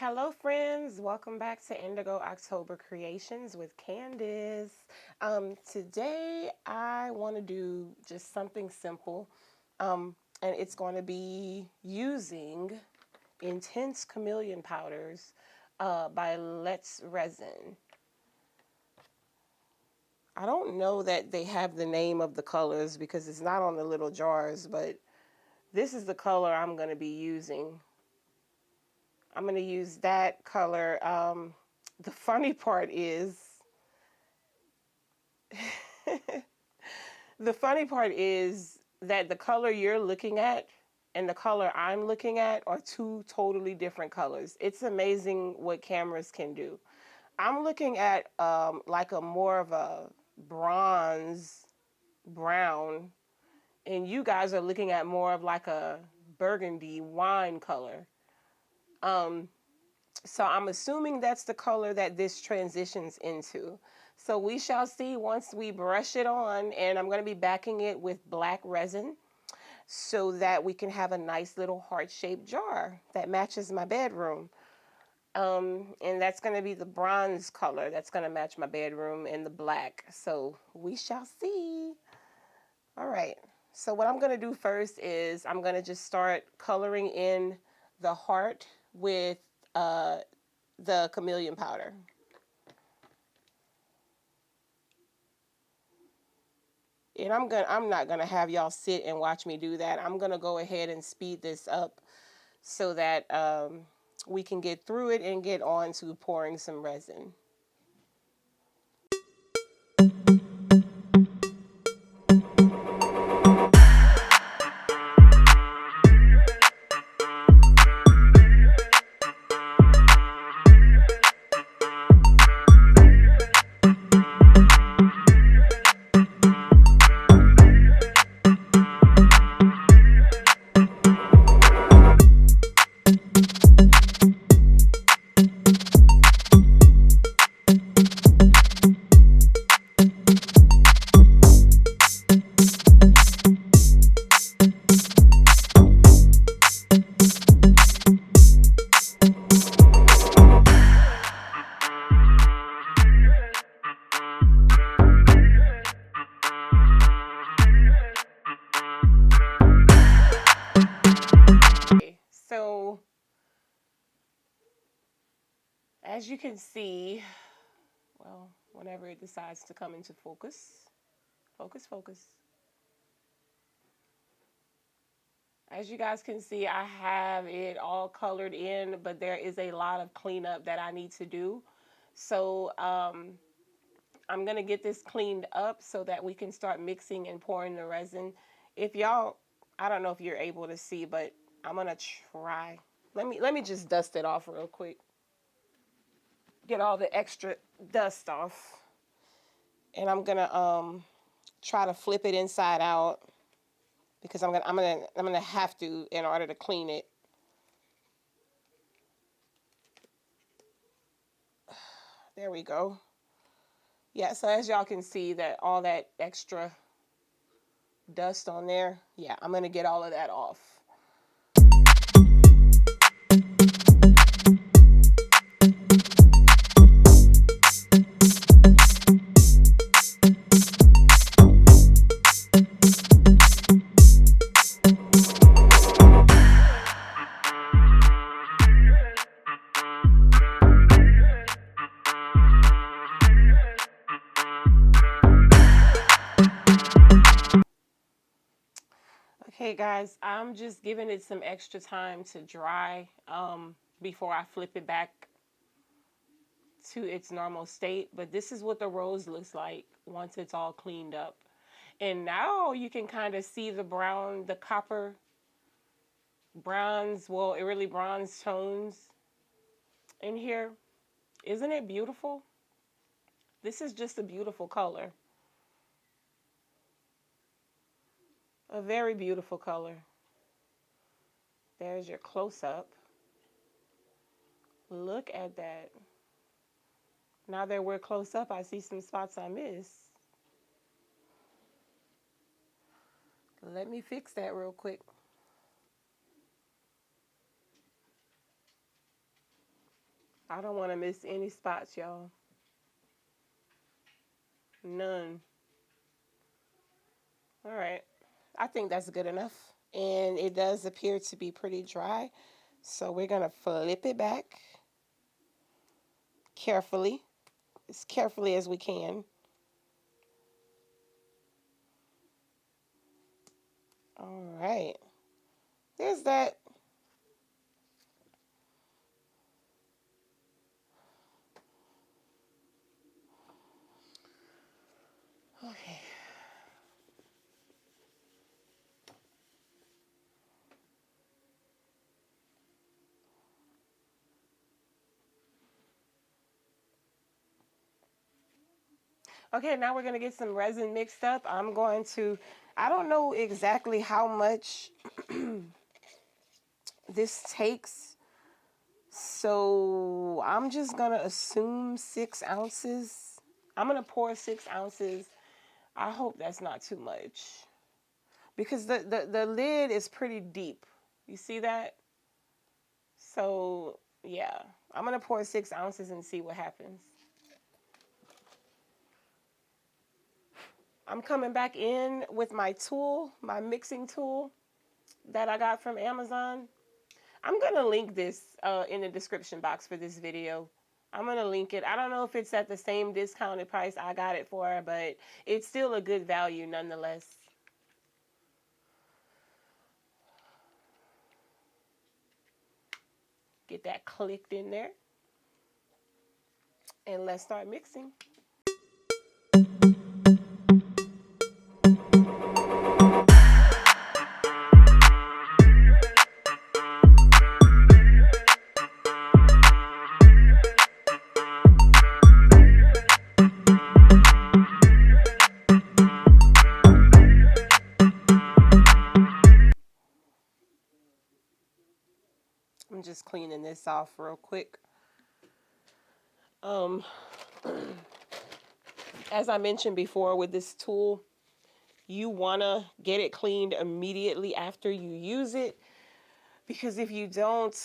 Hello friends, welcome back to Indigo October Creations with Candace. Today I want to do just something simple, and it's going to be using Intense Chameleon Powders by Resin. I don't know that they have the name of the colors because it's not on the little jars, but this is the color I'm going to be using. I'm going to use that color. The funny part is, the funny part is that the color you're looking at and the color I'm looking at are two totally different colors. It's amazing what cameras can do. I'm looking at like a more of a bronze brown, and you guys are looking at more of like a burgundy wine color. So I'm assuming that's the color that this transitions into. So we shall see once we brush it on, and I'm going to be backing it with black resin so that we can have a nice little heart-shaped jar that matches my bedroom. And that's going to be the bronze color that's going to match my bedroom and the black. So we shall see. All right. So what I'm going to do first is I'm going to just start coloring in the heart with the chameleon powder. And I'm not gonna have y'all sit and watch me do that. I'm gonna go ahead and speed this up so that we can get through it and get on to pouring some resin. So as you can see, well, whenever it decides to come into focus, focus. As you guys can see, I have it all colored in, but there is a lot of cleanup that I need to do. So I'm going to get this cleaned up so that we can start mixing and pouring the resin. If y'all, I don't know if you're able to see, but I'm going to try. Let me just dust it off real quick. Get all the extra dust off. And I'm going to try to flip it inside out because I'm going to have to in order to clean it. There we go. Yeah, so as y'all can see that all that extra dust on there, yeah, I'm going to get all of that off. Okay guys, I'm just giving it some extra time to dry before I flip it back to its normal state. But this is what the rose looks like once it's all cleaned up. And now you can kind of see the brown, the copper bronze, well, it really bronze tones in here. Isn't it beautiful? This is just a beautiful color. A very beautiful color. There's your close-up. Look at that. Now that we're close up, I see some spots I missed. Let me fix that real quick. I don't want to miss any spots, y'all. None. All right. I think that's good enough. And it does appear to be pretty dry. So we're going to flip it back carefully, as carefully as we can. All right. There's that. Okay. Okay, now we're going to get some resin mixed up. I don't know exactly how much this takes. So I'm just going to assume 6 ounces. I'm going to pour 6 ounces. I hope that's not too much. Because the lid is pretty deep. You see that? So, yeah. I'm going to pour 6 ounces and see what happens. I'm coming back in with my tool, my mixing tool that I got from Amazon. I'm going to link this in the description box for this video. I'm going to link it. I don't know if it's at the same discounted price I got it for, but it's still a good value nonetheless. Get that clicked in there. And let's start mixing. I'm just cleaning this off real quick. As I mentioned before with this tool, you want to get it cleaned immediately after you use it, because if you don't,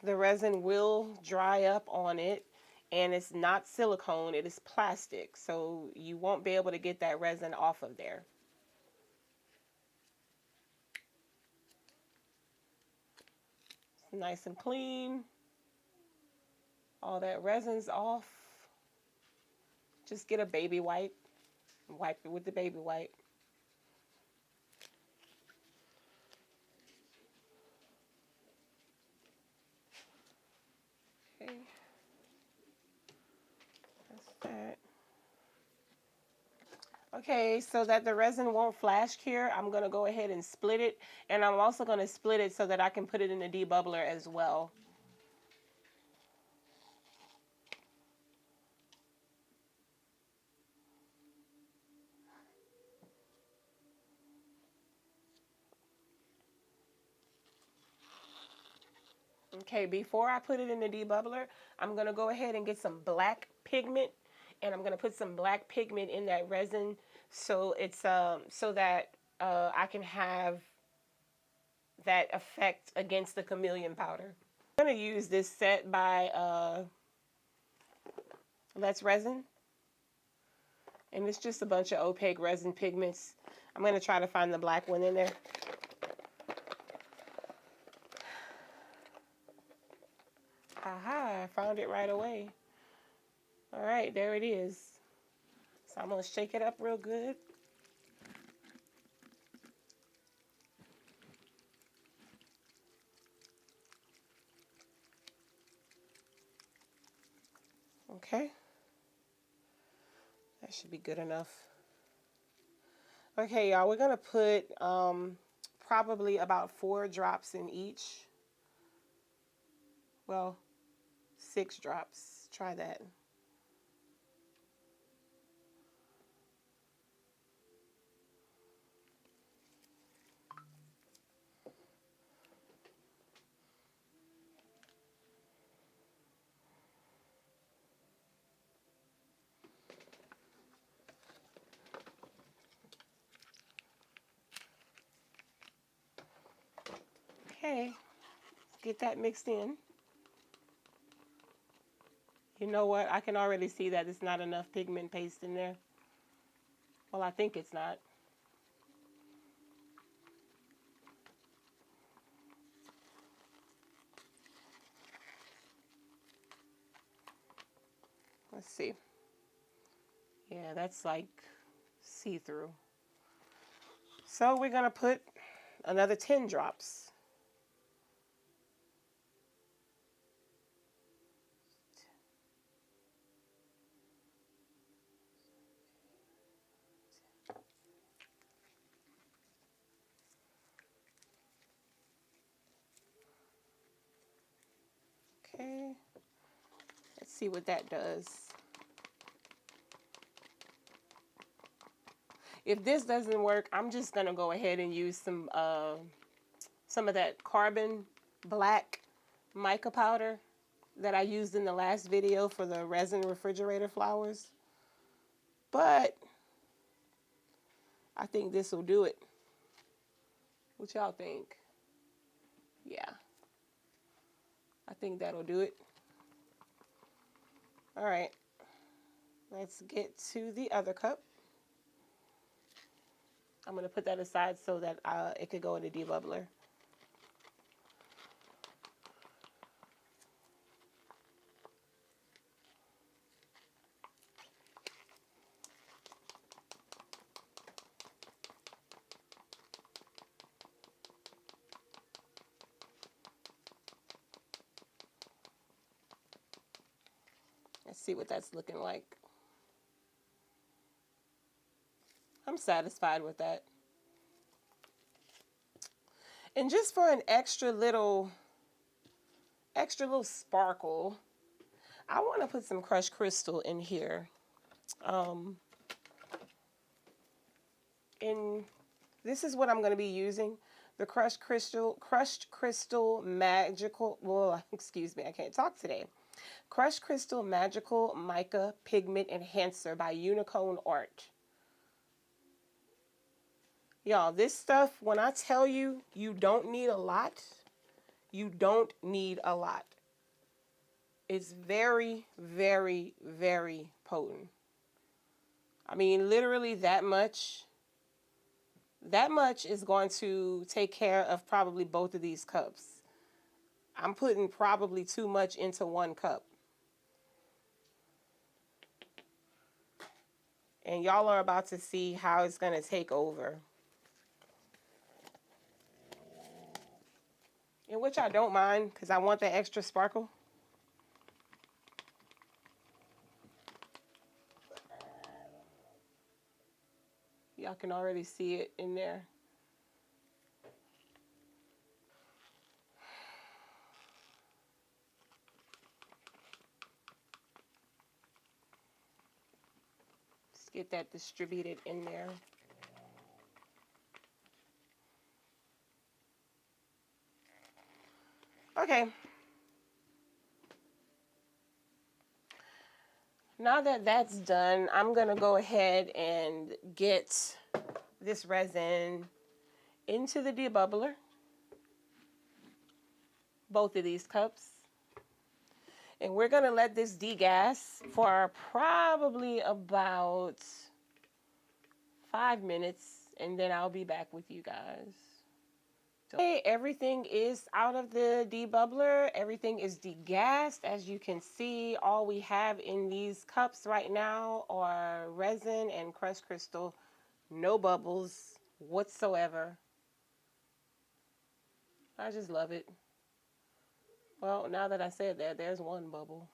the resin will dry up on it, and it's not silicone, it is plastic, so you won't be able to get that resin off of there. It's nice and clean. All that resin's off. Just get a baby wipe. Wipe it with the baby wipe. Okay. That's that. Okay, so that the resin won't flash cure, I'm going to go ahead and split it. And I'm also going to split it so that I can put it in the debubbler as well. Okay, before I put it in the debubbler, I'm going to go ahead and get some black pigment. And I'm going to put some black pigment in that resin so it's so that I can have that effect against the chameleon powder. I'm going to use this set by Let's Resin. And it's just a bunch of opaque resin pigments. I'm going to try to find the black one in there. Aha, I found it right away. All right, there it is. So I'm going to shake it up real good. Okay. That should be good enough. Okay, y'all, we're going to put probably about 4 drops in each. Well, 6 drops. Try that. Okay, get that mixed in. You know what? I can already see that it's not enough pigment paste in there. Well, I think it's not. Let's see. Yeah, that's like see-through. So we're going to put another 10 drops. Okay. Let's see what that does. If this doesn't work, I'm just going to go ahead and use some of that carbon black mica powder that I used in the last video for the resin refrigerator flowers. But I think this will do it. What y'all think? Yeah. I think that'll do it. All right. Let's get to the other cup. I'm going to put that aside so that it could go in the debubbler. Let's see what that's looking like. I'm satisfied with that. And just for an extra little sparkle, I want to put some crushed crystal in here. And this is what I'm going to be using. The crushed crystal magical, well, excuse me, I can't talk today. Crushed Crystal Magical Mica Pigment Enhancer by Unicorn Art. Y'all, this stuff, when I tell you, you don't need a lot, you don't need a lot. It's very, very, very potent. I mean, literally that much is going to take care of probably both of these cups. I'm putting probably too much into one cup. And y'all are about to see how it's going to take over. In which I don't mind, because I want the extra sparkle. Y'all can already see it in there. Just get that distributed in there. Okay. Now that that's done, I'm going to go ahead and get this resin into the debubbler. Both of these cups. And we're going to let this degas for probably about 5 minutes, and then I'll be back with you guys. Okay, everything is out of the debubbler. Everything is degassed. As you can see, all we have in these cups right now are resin and crushed crystal. No bubbles whatsoever. I just love it. Well, now that I said that, there's one bubble.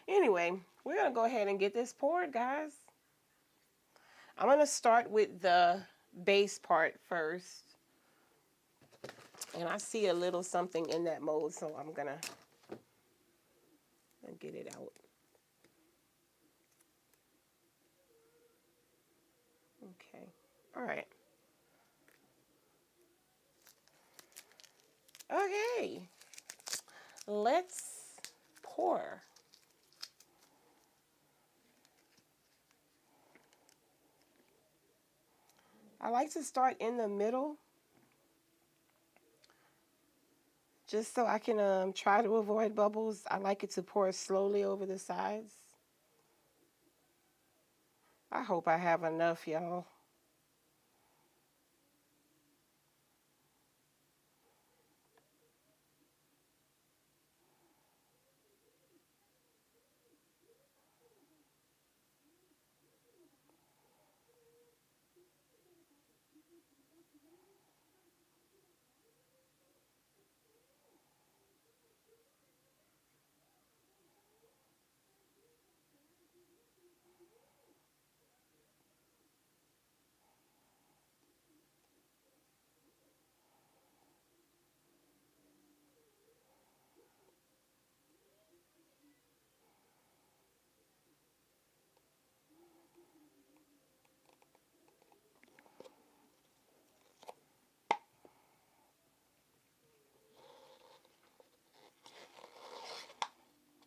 Anyway, we're going to go ahead and get this poured, guys. I'm going to start with the base part first. And I see a little something in that mold, so I'm going to get it out. Okay. All right. Okay. Let's pour. I like to start in the middle Just so I can try to avoid bubbles, I like it to pour slowly over the sides. I hope I have enough, y'all.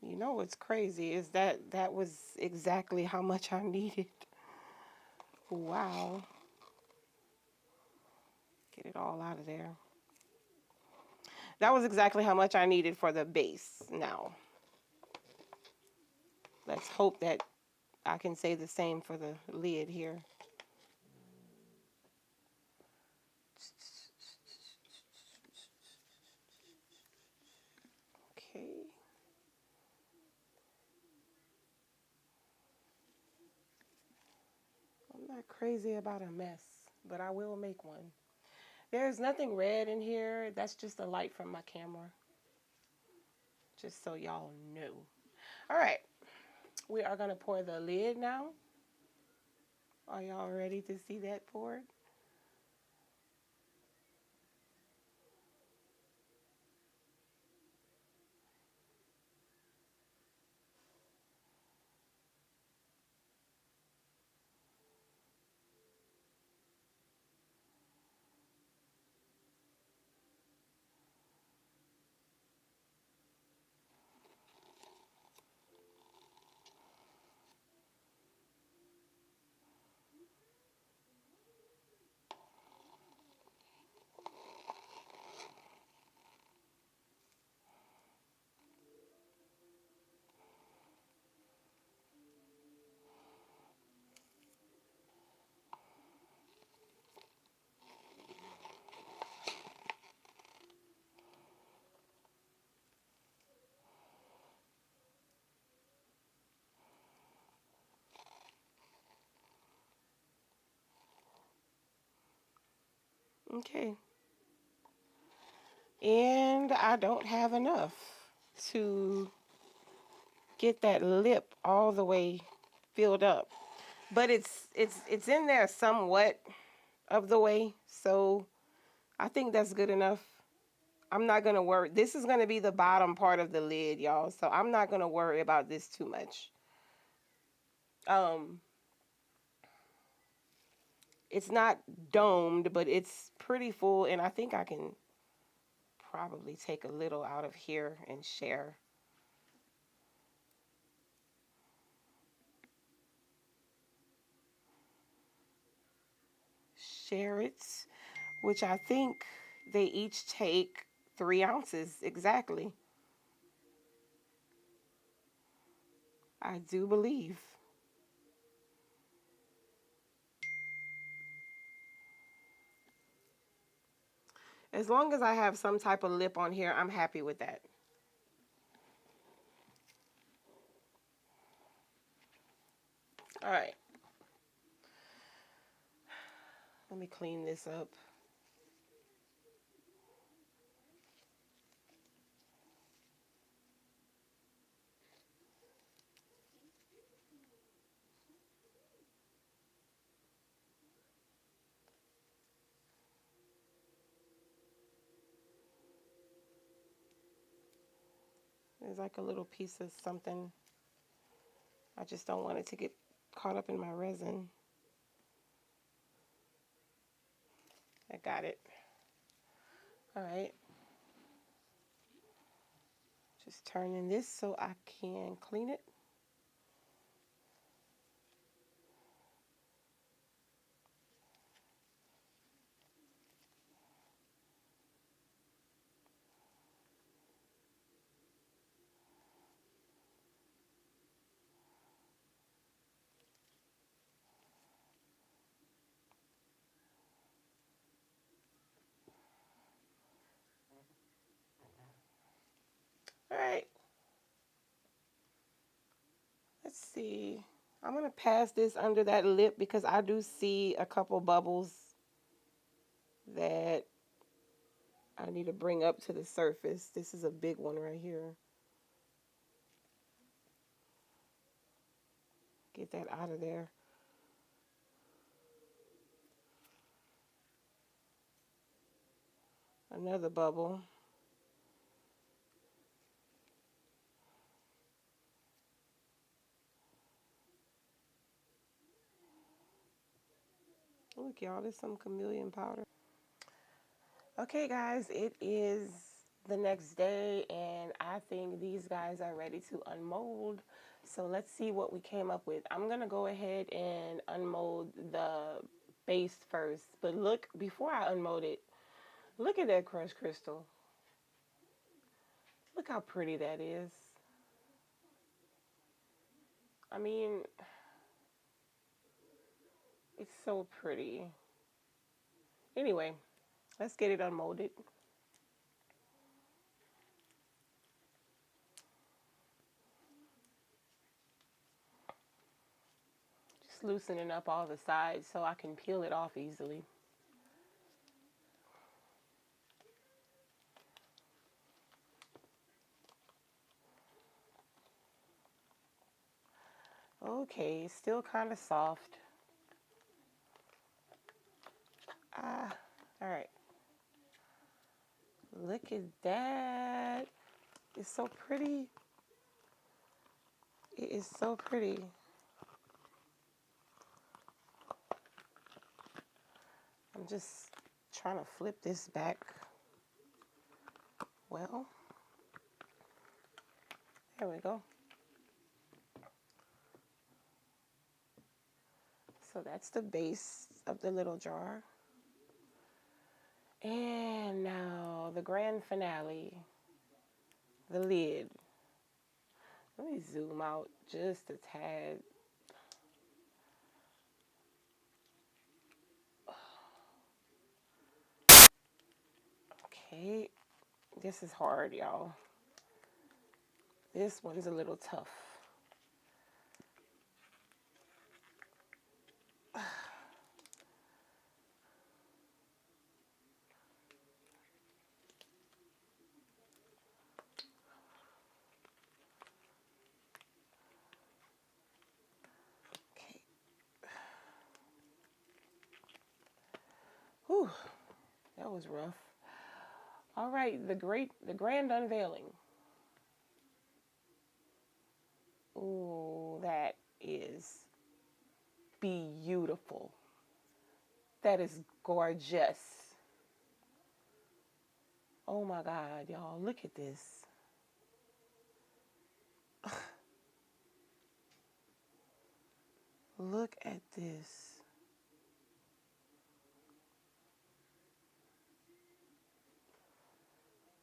You know what's crazy is that that was exactly how much I needed. Wow. Get it all out of there. That was exactly how much I needed for the base. Now, let's hope that I can say the same for the lid here. Okay. I'm not crazy about a mess, but I will make one. There's nothing red in here. That's just the light from my camera. Just so y'all know. All right. We are going to pour the lid now. Are y'all ready to see that poured? Okay. And I don't have enough to get that lip all the way filled up. But it's in there somewhat of the way, so I think that's good enough. I'm not going to worry. This is going to be the bottom part of the lid, y'all, so I'm not going to worry about this too much. Um it's not domed, but it's pretty full, and I think I can probably take a little out of here and share. Share it, which I think they each take 3 ounces exactly. I do believe. As long as I have some type of lip on here, I'm happy with that. All right. Let me clean this up. There's like a little piece of something. I just don't want it to get caught up in my resin. I got it. All right. Just turning this so I can clean it. see. I'm going to pass this under that lip because I do see a couple bubbles that I need to bring up to the surface. This is a big one right here. Get that out of there. Another bubble. Look, y'all, there's some chameleon powder. Okay, guys, it is the next day, and I think these guys are ready to unmold. So let's see what we came up with. I'm going to go ahead and unmold the base first. But look, before I unmold it, look at that crushed crystal. Look how pretty that is. I mean, it's so pretty. Anyway, let's get it unmolded. Just loosening up all the sides so I can peel it off easily. Okay, still kind of soft. All right. Look at that. It's so pretty. It is so pretty. I'm just trying to flip this back. Well, there we go. So that's the base of the little jar. And now the grand finale, the lid. Let me zoom out just a tad. Okay, this is hard, y'all. This one's a little tough. Okay. Whew, that was rough. All right, the grand unveiling. Ooh, that is beautiful. That is gorgeous. Oh my God, y'all, look at this. Look at this.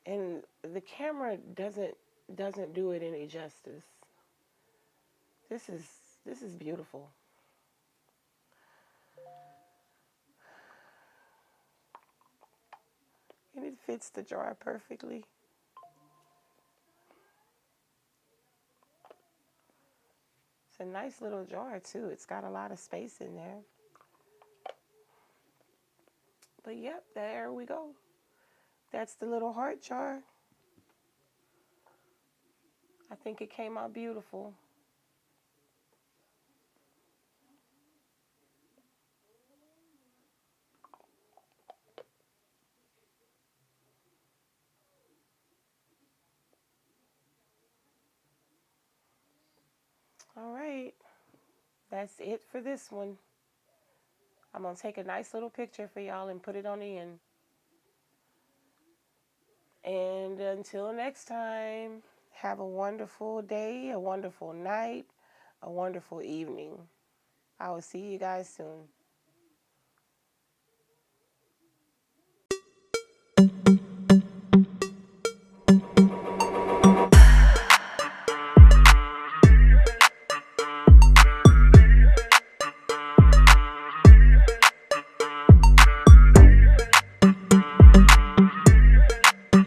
And the camera doesn't do it any justice. This is beautiful. And it fits the jar perfectly. It's a nice little jar too. It's got a lot of space in there. But yep, there we go. That's the little heart jar. I think it came out beautiful. All right, that's it for this one. I'm going to take a nice little picture for y'all and put it on the end. And until next time, have a wonderful day, a wonderful night, a wonderful evening. I will see you guys soon.